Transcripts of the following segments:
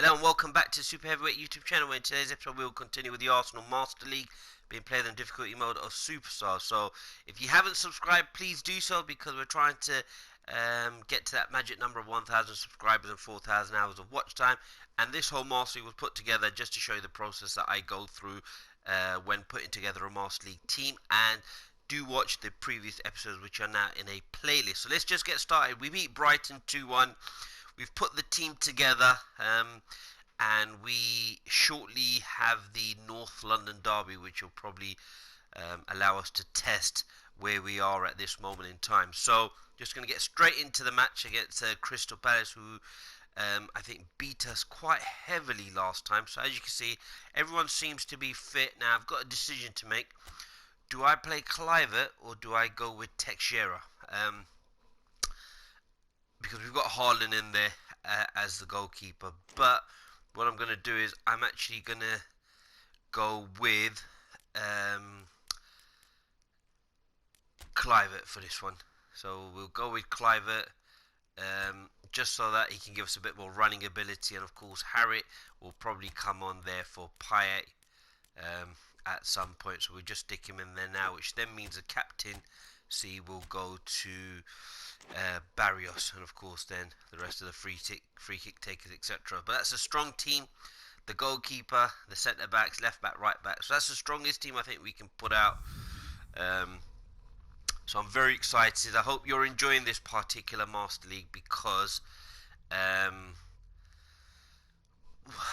Hello and welcome back to Super Heavyweight YouTube channel, where in today's episode we will continue with the Arsenal Master League, being played in difficulty mode of Superstar. So if you haven't subscribed, please do so, because we're trying to get to that magic number of 1,000 subscribers and 4,000 hours of watch time. And this whole Master League was put together just to show you the process that I go through when putting together a Master League team. And do watch the previous episodes, which are now in a playlist. So let's just get started. We beat Brighton 2-1. We've put the team together, and we shortly have the North London derby, which will probably allow us to test where we are at this moment in time. So just going to get straight into the match against Crystal Palace, who I think beat us quite heavily last time. So as you can see, everyone seems to be fit. Now I've got a decision to make. Do I play Clivert or do I go with Teixeira? Because we've got Haaland in there as the goalkeeper. But what I'm going to do is I'm actually going to go with Clivert for this one. So we'll go with Clivert just so that he can give us a bit more running ability. And of course Harriet will probably come on there for Payet at some point. So we'll just stick him in there now, which then means the captain will go to Barrios, and of course then the rest of the free kick takers, etc. But that's a strong team. The goalkeeper, the centre backs, left back, right back. So that's the strongest team I think we can put out. So I'm very excited. I hope you're enjoying this particular Master League, because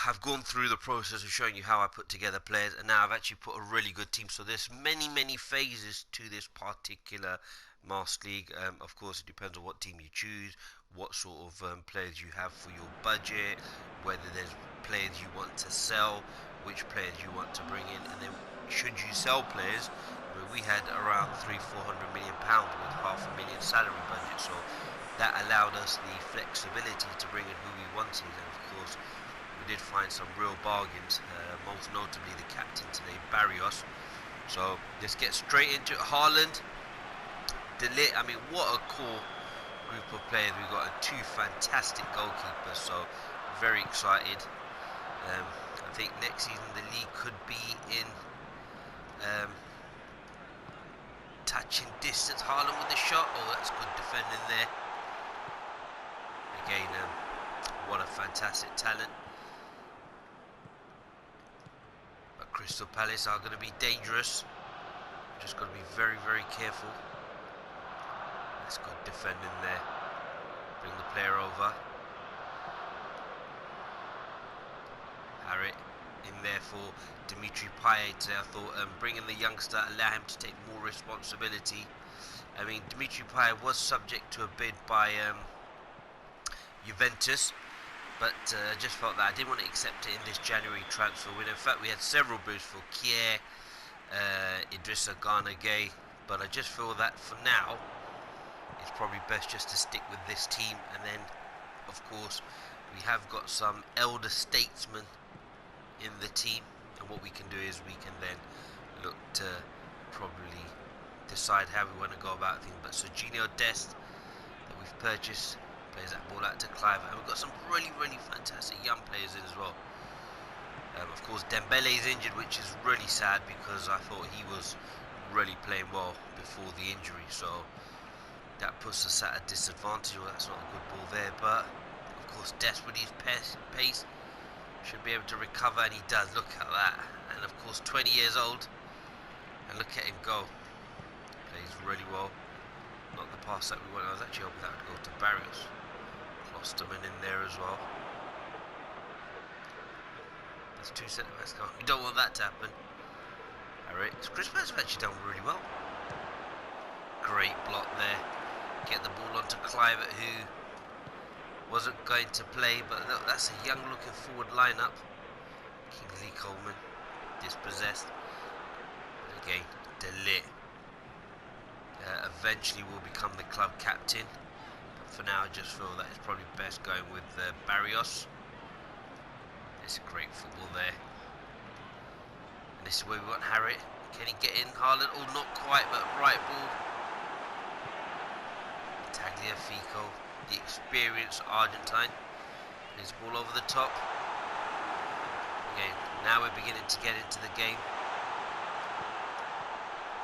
I've gone through the process of showing you how I put together players, and now I've actually put a really good team. So there's many phases to this particular Master League. Of course, it depends on what team you choose, what sort of players you have for your budget, whether there's players you want to sell, which players you want to bring in, and then should you sell players. We had around £300-400 million with £500,000 salary budget, so that allowed us the flexibility to bring in who we wanted. And of course we did find some real bargains, most notably the captain today, Barrios. So let's get straight into it. Haaland, Delit, I mean, what a core group of players we've got, and two fantastic goalkeepers. So very excited. I think next season the league could be in touching distance. Haaland with the shot. Oh, that's good defending there. Again, what a fantastic talent. But Crystal Palace are going to be dangerous. Just got to be very careful. That's good defending there. Bring the player over. Harriet in there for Dimitri Payet today. I thought bringing the youngster, allow him to take more responsibility. I mean, Dimitri Payet was subject to a bid by Juventus, but I just felt that I didn't want to accept it in this January transfer window. In fact, we had several bids for Kier, Idrissa Gana Gueye, but I just feel that for now it's probably best just to stick with this team. And then of course we have got some elder statesmen in the team, and what we can do is we can then look to probably decide how we want to go about things. But Serginho Dest that we've purchased plays that ball out to Clive, and we've got some really fantastic young players in as well. Of course Dembele is injured, which is really sad, because I thought he was really playing well before the injury, so that puts us at a disadvantage. Well, that's not a good ball there, but of course Dest with his pace should be able to recover, and he does. Look at that. And of course 20 years old, and look at him go. Plays really well. Not the pass that we want. I was actually hoping that would go to Barrios. Klosterman in there as well. There's two centre backs going. We don't want that to happen. Alright, Chris Palace have actually done really well. Great block there. Get the ball onto Clivert, who wasn't going to play, but look, that's a young looking forward lineup. Kingsley Coleman dispossessed. But again, Delit eventually will become the club captain, but for now I just feel that it's probably best going with Barrios. It's a great football there, and this is where we want Harriet. Can he get in? Haaland? Oh, not quite, but right ball. Tagliafico, the experienced Argentine, plays the ball over the top. again, now we're beginning to get into the game.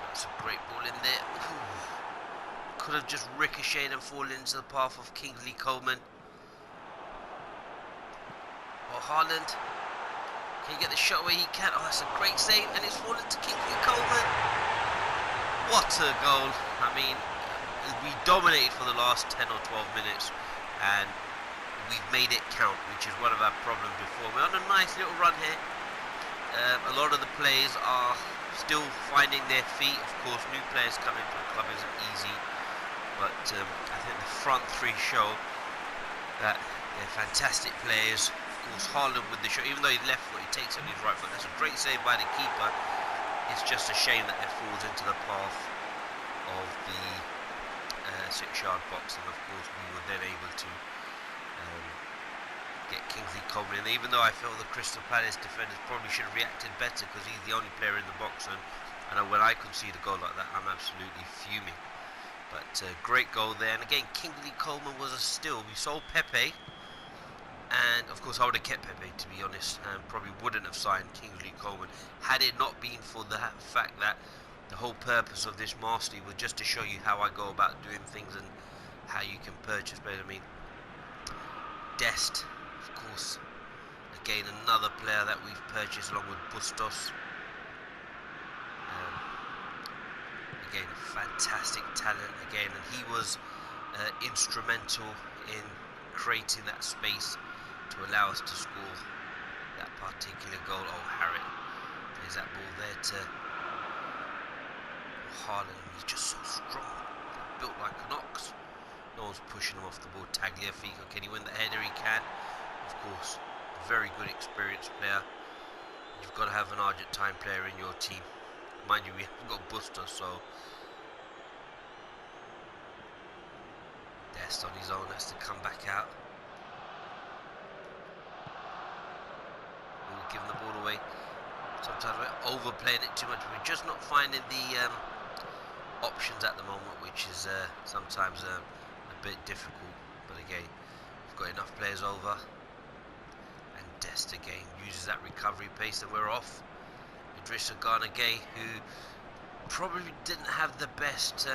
That's a great ball in there. Ooh. Could have just ricocheted and fallen into the path of Kingsley Coleman. Oh, Haaland. Can he get the shot where he can? Oh, that's a great save, and it's fallen to Kingsley Coleman. What a goal. I mean, we dominated for the last 10 or 12 minutes, and we've made it count, which is one of our problems before. We're on a nice little run here. A lot of the players are still finding their feet. Of course, new players coming to the club isn't easy, but I think the front three show that they're fantastic players. Of course, Haaland with the shot, even though he's left foot, he takes it with his right foot. That's a great save by the keeper. It's just a shame that it falls into the path of the 6-yard box, and of course we were then able to get Kingsley Coleman in. Even though I felt the Crystal Palace defenders probably should have reacted better, because he's the only player in the box, and I know when I concede a goal like that, I'm absolutely fuming. But great goal there, and again, Kingsley Coleman was a steal. We sold Pepe, and of course I would have kept Pepe, to be honest, and probably wouldn't have signed Kingsley Coleman had it not been for the fact that the whole purpose of this mastery was just to show you how I go about doing things and how you can purchase players. I mean, Dest, of course, again another player that we've purchased along with Bustos. Again, a fantastic talent again, and he was instrumental in creating that space to allow us to score that particular goal. Oh, Harriet, there's that ball there to Haaland. He's just so strong, built like an ox. No one's pushing him off the ball. Tagliafico, can he win the header? He can. Of course, a very good experienced player. You've got to have an Argentine player in your team. Mind you, we haven't got Bustos, so Dest on his own has to come back out. We'll give him the ball away. Sometimes we're overplaying it too much. We're just not finding the options at the moment, which is sometimes a bit difficult. But again, we've got enough players over, and Dest again uses that recovery pace, and we're off. Idrissa Gana Gueye, who probably didn't have the best.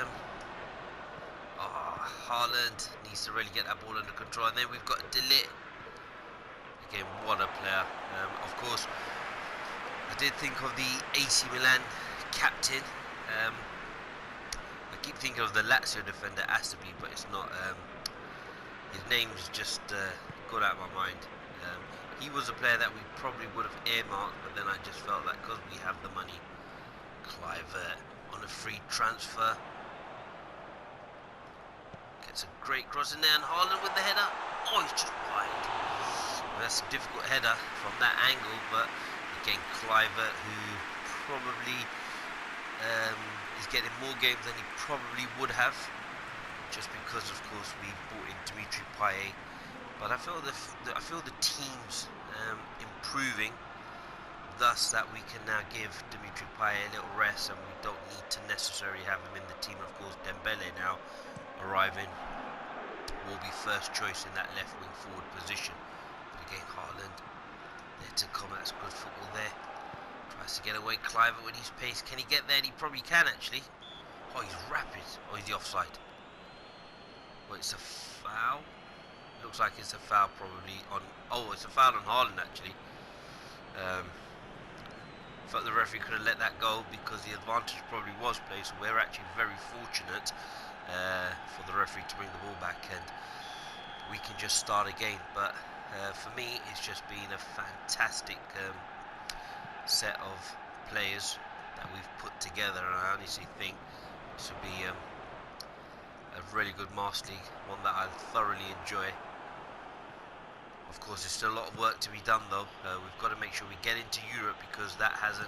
Haaland needs to really get that ball under control, and then we've got De Ligt. Again, what a player. Of course, I did think of the AC Milan captain. I keep thinking of the Lazio defender, Asabi, but it's not. His name's just gone out of my mind. He was a player that we probably would have earmarked, but then I just felt that because we have the money. Kluivert on a free transfer. Gets a great cross in there, and Haaland with the header. Oh, he's just wide. Well, that's a difficult header from that angle, but again, Kluivert, who probably is getting more games than he probably would have, just because, of course, we brought in Dimitri Payet. But I feel the team's improving, thus that we can now give Dimitri Payet a little rest, and we don't need to necessarily have him in the team. Of course, Dembele now arriving will be first choice in that left wing forward position. But again, Haaland there to come. That's good football there. Tries to get away. Kluivert with his pace. Can he get there? And he probably can actually. Oh, he's rapid. Oh, he's the offside. Well, it's a foul. Looks like it's a foul probably on. Oh, it's a foul on Haaland actually. Thought the referee could have let that go because the advantage probably was played. So we're actually very fortunate for the referee to bring the ball back, and we can just start again. But for me, it's just been a fantastic set of players that we've put together, and I honestly think this will be a really good Master League, one that I thoroughly enjoy. Of course, there's still a lot of work to be done though. We've got to make sure we get into Europe, because that hasn't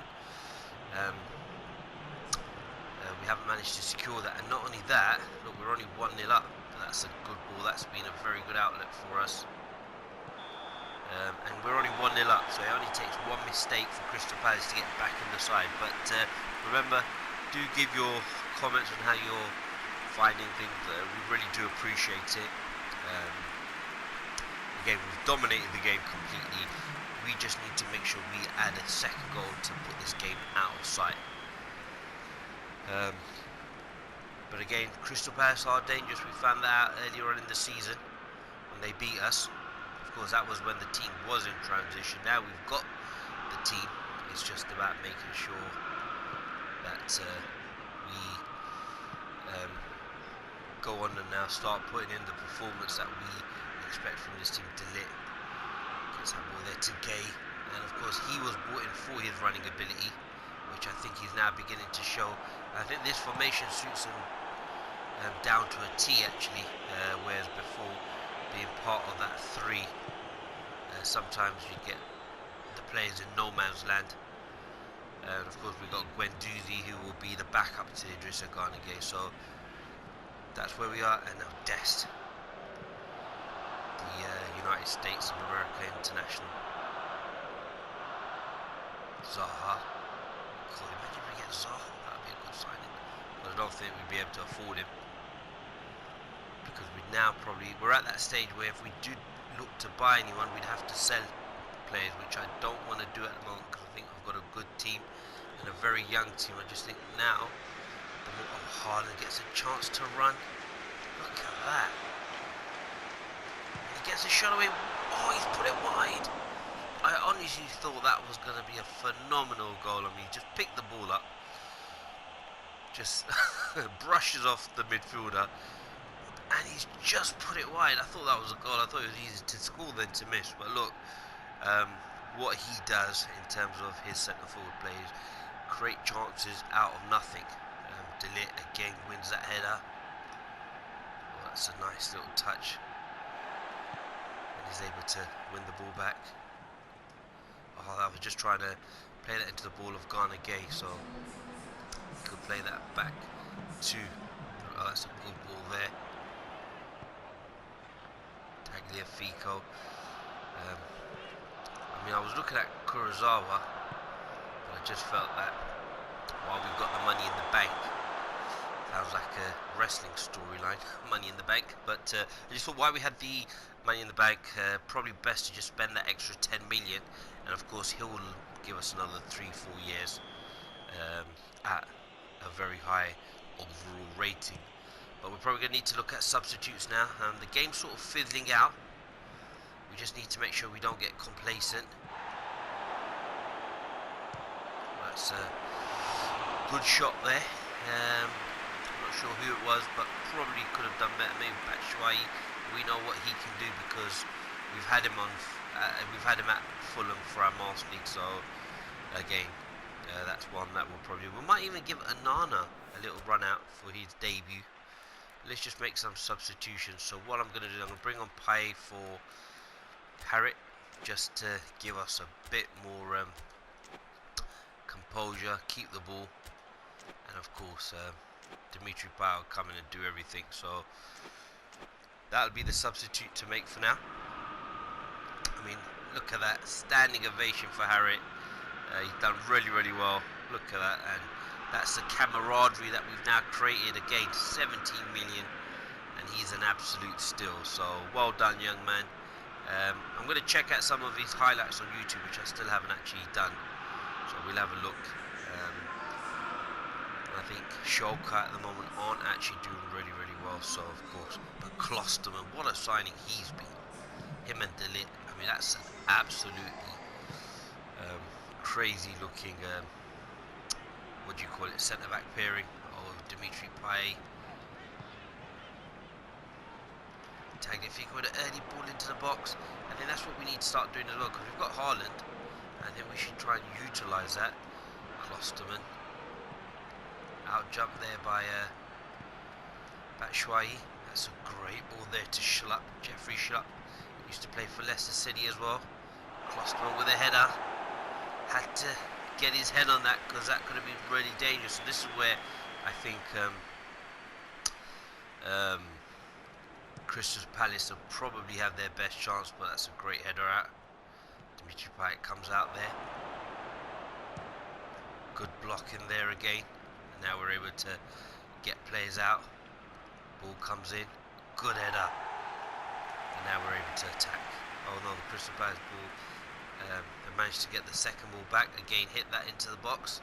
we haven't managed to secure that. And not only that, look, we're only 1-0 up. That's a good ball. That's been a very good outlet for us. And we're only 1-0 up, so it only takes one mistake for Crystal Palace to get back in the side. But remember, do give your comments on how you're finding things. We really do appreciate it. Again, we've dominated the game completely. We just need to make sure we add a second goal to put this game out of sight. But again, Crystal Palace are dangerous. We found that out earlier on in the season when they beat us. Of course, that was when the team was in transition. Now we've got the team. It's just about making sure that we go on and now start putting in the performance that we expect from this team. Delit gets that ball there to Gay, and of course he was brought in for his running ability, which I think he's now beginning to show. I think this formation suits him down to a T actually, whereas before being part of that three, sometimes you get the players in no man's land. And of course we've got Guendouzi, who will be the backup to Idrissa Gana Gueye. So that's where we are. And now Dest, the United States of America international. Zaha. God, imagine if we get Zaha, that would be a good signing. But I don't think we'd be able to afford him, because we're at that stage where if we do look to buy anyone, we'd have to sell players, which I don't want to do at the moment, because I think I've got a good team and a very young team. I just think now the more Haaland gets a chance to run. Look at that. He gets a shot away. Oh, he's put it wide. I honestly thought that was going to be a phenomenal goal. I mean, he just picked the ball up, just brushes off the midfielder, and he's just put it wide. I thought that was a goal. I thought it was easier to score than to miss. But look, what he does in terms of his centre forward plays, create chances out of nothing. Delit again wins that header. Well, that's a nice little touch, and he's able to win the ball back. Oh, I was just trying to play that into the ball of Gana Gueye, so he could play that back to. Oh, that's a good ball there. Tagliafico. I mean, I was looking at Kurosawa, but I just felt that while we've got the money in the bank, sounds like a wrestling storyline, money in the bank, but I just thought while we had the money in the bank, probably best to just spend that extra 10 million, and of course he'll give us another 3-4 years at a very high overall rating. But we're probably going to need to look at substitutes now. The game's sort of fizzling out. We just need to make sure we don't get complacent. That's a good shot there. I'm not sure who it was, but probably could have done better. Maybe Batshuayi. We know what he can do because we've had him at Fulham for our Master League. So again, that's one that we might even give Anana a little run out for his debut. Let's just make some substitutions. So what I'm going to do, I'm going to bring on Payet for Harrit, just to give us a bit more composure, keep the ball, and of course Dimitri Payet will come in and do everything. So that'll be the substitute to make for now. I mean, look at that, standing ovation for Harrit. He's done really, really well. Look at that, and that's the camaraderie that we've now created. Again, 17 million, and he's an absolute steal. So well done, young man. I'm going to check out some of his highlights on YouTube, which I still haven't actually done. So we'll have a look. I think Schalke at the moment aren't actually doing really, really well. So of course, but Klosterman, what a signing he's been. Him and Delit. I mean, that's an absolutely crazy looking. What do you call it? Centre back pairing of Dimitri Payet. Tagliafico with an early ball into the box. I think that's what we need to start doing as well, because we've got Haaland. I think we should try and utilise that. Klosterman. Out jump there by Batshuayi. That's a great ball there to Schlupp. Jeffrey Schlupp used to play for Leicester City as well. Klosterman with a header. Had to get his head on that, because that could have been really dangerous. And this is where I think Crystal Palace will probably have their best chance, but that's a great header out. Dimitri Payet comes out there. Good block in there again. And now we're able to get players out. Ball comes in. Good header. And now we're able to attack. Oh no, the Crystal Palace ball and managed to get the second ball back. Again, hit that into the box.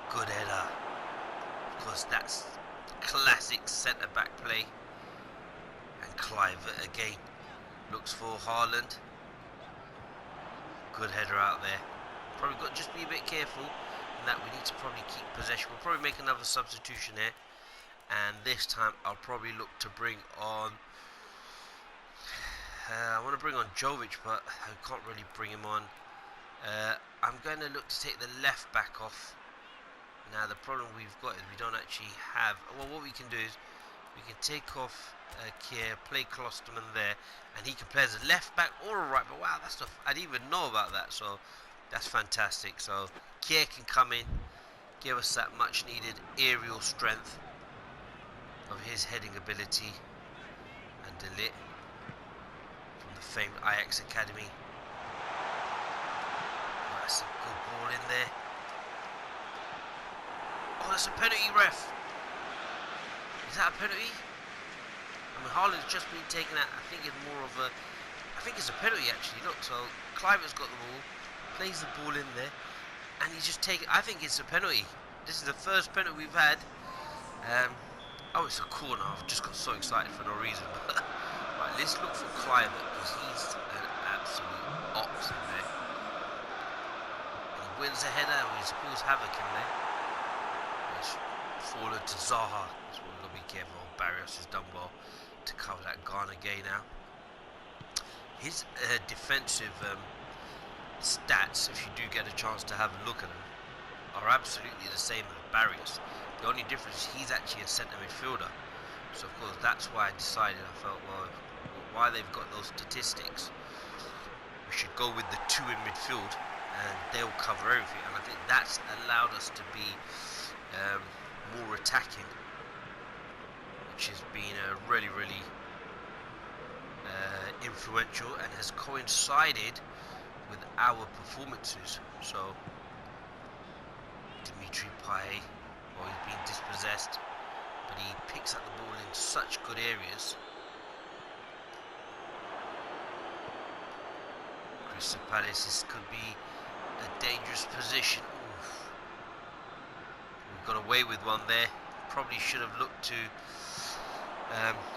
Good header. Of course, that's classic centre-back play. And Kluivert again looks for Haaland. Good header out there. Probably got to just be a bit careful in that we need to probably keep possession. We'll probably make another substitution here. And this time I'll probably look to bring on... I want to bring on Jovic, but I can't really bring him on. I'm going to look to take the left back off. Now the problem we've got is we don't actually have... Well, what we can do is we can take off Kier, play Klosterman there, and he can play as a left back or a right back. Wow, that's stuff I didn't even know about that, so that's fantastic. So Kier can come in, give us that much needed aerial strength of his heading ability, and Delit from the famed Ajax Academy. Oh, that's a good ball in there. Oh, that's a penalty, ref. Is that a penalty? I mean, Haaland's just been taken out. I think it's more of a... I think it's a penalty, actually. Look, so Kluivert's got the ball, plays the ball in there, and he's just taken... I think it's a penalty. This is the first penalty we've had. Oh, it's a corner. I've just got so excited for no reason. Right, let's look for Kluivert, because he's an absolute ox in there. And he wins the header, and he scores havoc in there. It's fallen to Zaha. That's what we've got to be careful. Barrios has done well to cover that Ghana gay now. His defensive stats, if you do get a chance to have a look at them, are absolutely the same as Barrios. The only difference is he's actually a centre midfielder. So of course that's why I decided, I felt, well, why they've got those statistics, we should go with the two in midfield and they'll cover everything. And I think that's allowed us to be more attacking, which has been really influential and has coincided with our performances. So Dimitri Payet, well, he's been dispossessed, but he picks up the ball in such good areas. Crystal Palace, this could be a dangerous position. Oof. We've got away with one there. Probably should have looked to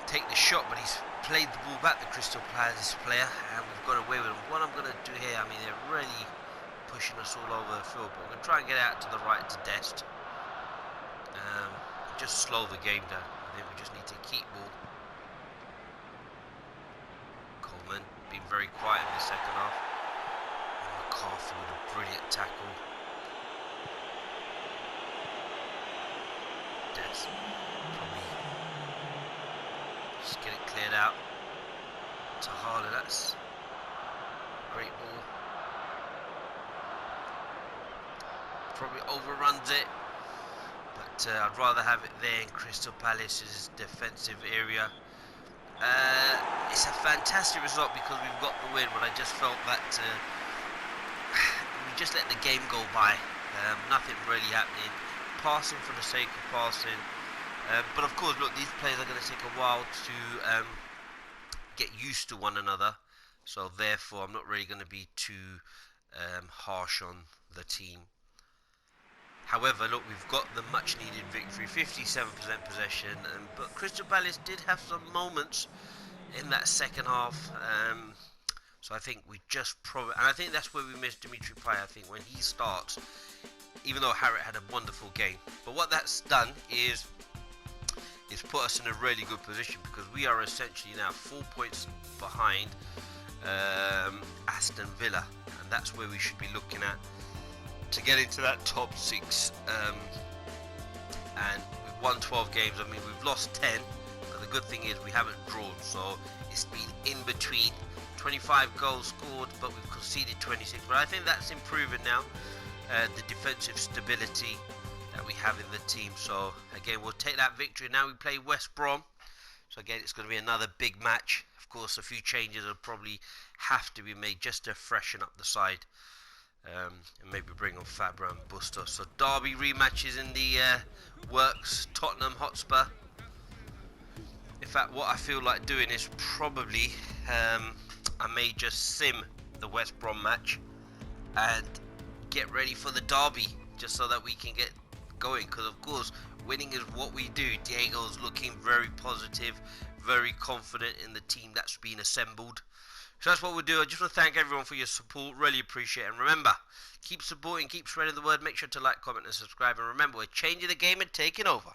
take the shot, but he's played the ball back, the Crystal Palace player, and we've got away with him. What I'm going to do here, I mean, they're really pushing us all over the field, but we're going to try and get out to the right to Dest. Just slow the game down. I think we just need to keep ball. Coleman being very quiet in the second half. And McCarthy with a brilliant tackle. Dest probably just get it cleared out to Haaland. That's a great ball. Probably overruns it. But I'd rather have it there in Crystal Palace's defensive area. It's a fantastic result because we've got the win, but I just felt that we just let the game go by. Nothing really happening. Passing for the sake of passing. But of course, look, these players are going to take a while to get used to one another. So therefore, I'm not really going to be too harsh on the team. However, look, we've got the much-needed victory, 57% possession, but Crystal Palace did have some moments in that second half. So I think we just probably, and I think that's where we missed Dimitri Payet. I think when he starts, even though Harriet had a wonderful game, but what that's done is put us in a really good position because we are essentially now 4 points behind Aston Villa, and that's where we should be looking at to get into that top 6. And we've won 12 games. I mean, we've lost 10, but the good thing is we haven't drawn, so it's been in between. 25 goals scored, but we've conceded 26. But I think that's improving now, the defensive stability that we have in the team. So again, we'll take that victory. Now we play West Brom, so again it's going to be another big match. Of course, a few changes will probably have to be made just to freshen up the side. And maybe bring on Fabra and Busto. So Derby rematches in the works. Tottenham Hotspur. In fact, what I feel like doing is probably I may just sim the West Brom match and get ready for the derby, just so that we can get going, because of course winning is what we do. Diego's looking very positive, very confident in the team that's been assembled. So that's what we'll do. I just want to thank everyone for your support, really appreciate it. And remember, keep supporting, keep spreading the word, make sure to like, comment and subscribe, and remember, we're changing the game and taking over.